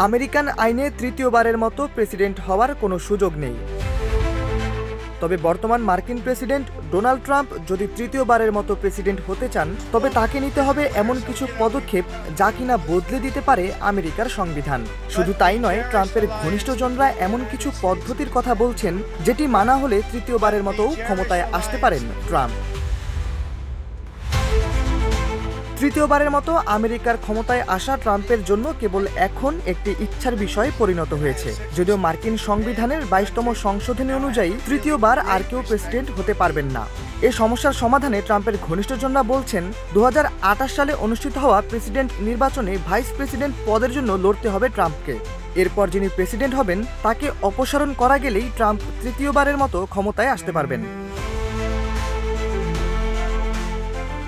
American আইনে তৃতীয়বারের মতো প্রেসিডেন্ট হওয়ার কোনো সুযোগ নেই। তবে বর্তমান মার্কিন প্রেসিডেন্ট ডোনাল্ড ট্রাম্প যদি তৃতীয়বারের মতো প্রেসিডেন্ট হতে চান, তবে তাকে নিতে হবে এমন কিছু পদক্ষেপ যা কিনা বদলে দিতে পারে আমেরিকার সংবিধান। শুধু তাই নয়, ট্রাম্পের ঘনিষ্ঠজনরা এমন কিছু পদ্ধতির কথা বলছেন যেটি মানা হলে তৃতীয়বারের মতো ক্ষমতায় আসতে পারেন ট্রাম্প। তৃতীয়বারের মতো আমেরিকার ক্ষমতায় আসা ট্রাম্পের জন্য কেবল এখন একটি ইচ্ছার বিষয়ে পরিণত হয়েছে। যদিও মার্কিন সংবিধানের 22তম সংশোধনী অনুযায়ী তৃতীয়বার আর কেউ প্রেসিডেন্ট হতে পারবেন না। এই সমস্যার সমাধানে ট্রাম্পের ঘনিষ্ঠজনরা বলছেন 2028 সালে অনুষ্ঠিত হওয়া প্রেসিডেন্ট নির্বাচনে ভাইস প্রেসিডেন্ট পদের জন্য লড়তে হবে ট্রাম্পকে। এরপর যিনি প্রেসিডেন্ট হবেন তাকে অপসারণ করা গেলেই ট্রাম্প তৃতীয়বারের মতো ক্ষমতায় আসতে পারবেন।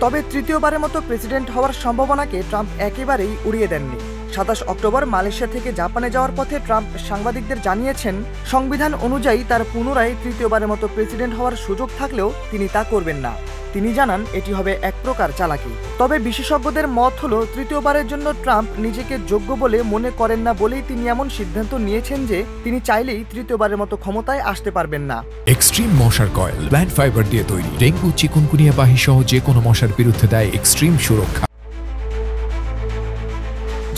তবে তৃতীয়বারের মতো প্রেসিডেন্ট হওয়ার সম্ভাবনাকে ট্রাম্প একেবারেই উড়িয়ে দেননি। 27 অক্টোবর মালয়েশিয়া থেকে জাপানে যাওয়ার পথে ট্রাম্প সাংবাদিকদের জানিয়েছেন, সংবিধান অনুযায়ী তার পুনরায় তৃতীয়বারের মতো প্রেসিডেন্ট হওয়ার সুযোগ থাকলেও তিনি তা করবেন না। তিনি জানান এটি হবে এক প্রকার চালাকি। তবে বিশেষজ্ঞদের মত হলো, তৃতীয়বারের জন্য ট্রাম্প নিজেকে যোগ্য বলে মনে করেন না বলেই তিনি এমন সিদ্ধান্ত নিয়েছেন যে তিনি চাইলেই তৃতীয়বারের মতো ক্ষমতায় আসতে পারবেন না। এক্সট্রিম মশার কয়েল প্ল্যান্ট ফাইবার দিয়ে তৈরি, ডেঙ্গু, চিকুনগুনিয়া বাহি সহ যে কোনো মশার বিরুদ্ধে দেয় এক্সট্রিম সুরক্ষা।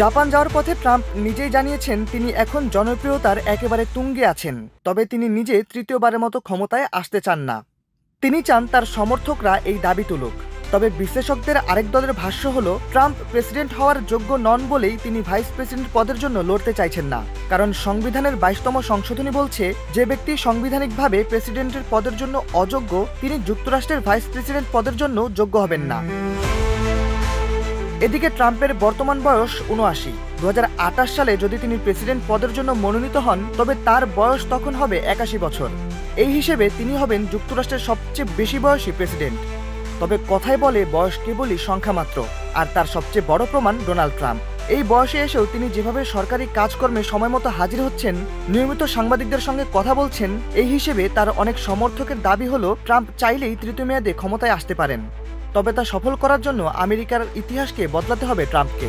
জাপান যাওয়ার পথে ট্রাম্প নিজেই জানিয়েছেন তিনি এখন জনপ্রিয়তার একেবারে তুঙ্গে আছেন। তবে তিনি নিজে তৃতীয়বারের মতো ক্ষমতায় আসতে চান না। তিনি চান তার সমর্থকরা এই দাবি তুলুক। তবে বিশ্লেষকদের আরেক দলের ভাষ্য হলো, ট্রাম্প প্রেসিডেন্ট হওয়ার যোগ্য নন বলেই তিনি ভাইস প্রেসিডেন্ট পদের জন্য লড়তে চাইছেন না। কারণ সংবিধানের 22তম সংশোধনী বলছে, যে ব্যক্তি সাংবিধানিকভাবে প্রেসিডেন্টের পদের জন্য অযোগ্য তিনি যুক্তরাষ্ট্রের ভাইস প্রেসিডেন্ট পদের জন্য যোগ্য হবেন না। এদিকে ট্রাম্পের বর্তমান বয়স 79। 2028 সালে যদি তিনি প্রেসিডেন্ট পদের জন্য মনোনীত হন, তবে তার বয়স তখন হবে 81 বছর। এই হিসেবে তিনি হবেন যুক্তরাষ্ট্রের সবচেয়ে বেশি বয়সী প্রেসিডেন্ট। তবে কথায় বলে বয়স কেবলই সংখ্যা মাত্র, আর তার সবচেয়ে বড় প্রমাণ ডোনাল্ড ট্রাম্প। এই বয়সে এসেও তিনি যেভাবে সরকারি কাজকর্মে সময় মতো হাজির হচ্ছেন, নিয়মিত সাংবাদিকদের সঙ্গে কথা বলছেন, এই হিসেবে তার অনেক সমর্থকের দাবি হলো ট্রাম্প চাইলেই তৃতীয় মেয়াদে ক্ষমতায় আসতে পারেন। তবে তা সফল করার জন্য আমেরিকার ইতিহাসকে বদলাতে হবে ট্রাম্পকে।